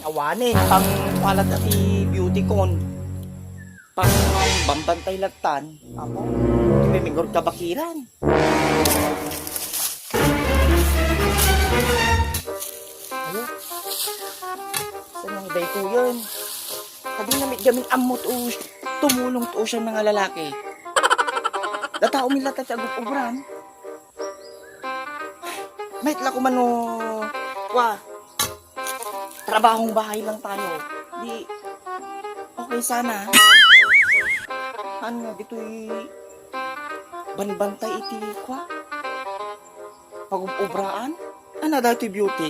Awanin, pang walat at beauty con. Pang bambantay lagtan. Apo, may mingor kabakiran. Ayo. Saan ang iday ko yun? Kadi namit gaming amot o tumulong to siya mga lalaki. Datao mila tatagok ubran. Maitla ko man o trabahong bahay lang tayo. Di okay sana. Ano dito'y banbantay iti pag-ubraan. Ano daw iti beauty?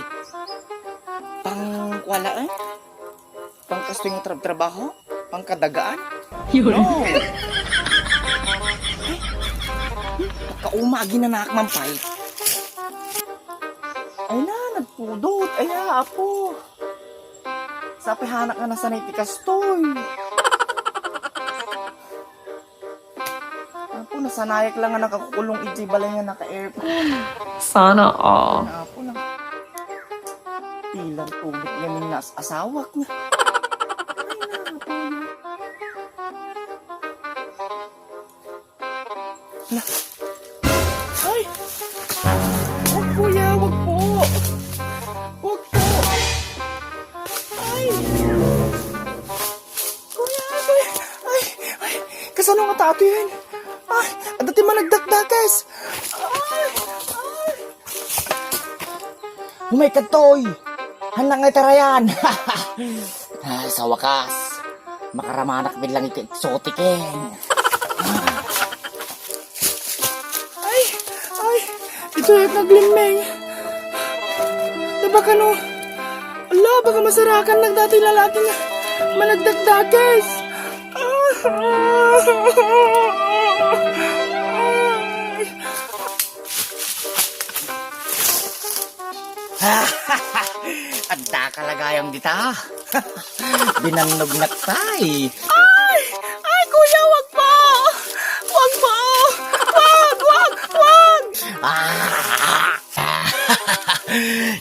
Pang wala Pang kasto yung trabaho? Pang kadagaan? No! Pagkaumagi na nakakmampay. Ay na, nagpudot. Ay apo. Sapi hanak nga na sa naitikastoy. Apo, nasanayak lang nga nakakulong iti balay nga naka-aircon. Sana all. Apo lang. Tilang tubig nga nas asawak niya. Na. Ay! Wag kuya, wag po! Wag po! Ay! Kuya! Ay! Kasano nga tato yun? Ay! Ang dati managdakdakas! Ay! Humay katoy! Hanang nga tarayan! Sa wakas, makaramanak din lang ito eksotiken. Ito yung naglimeng. Diba ka no? Ala, baka masarakan nagdati lalaking managdagdagas. Adda kalagayang dita. Binannog naktay. Ay, kuya, wag po! Wag po!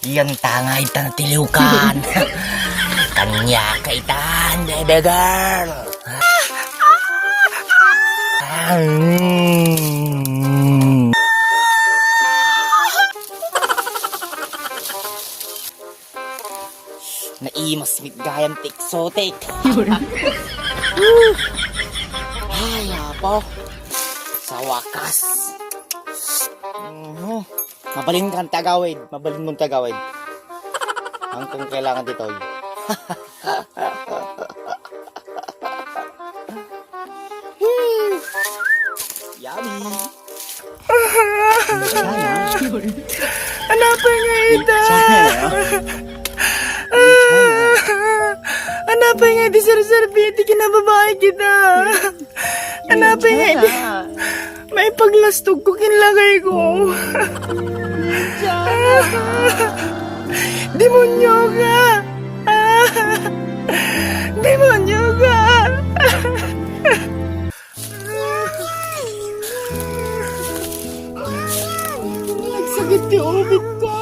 Yang tangay tan tiliukan. Kanya kaitan, baby girl. Naimas mit gayam tiksotik. Ay, apo. Sa wakas. Mabalin kang tagawid. Mabalin mong tagawid. Hanggang kailangan dito. Yummy. Hanapin nga ita. Hanapin nga iti sir-serviti kinababae kita. Hanapin nga iti. May paglastog ko kinlagay ko. Demonyo ka! Demonyo ka! Nagsakit yung ubit ko.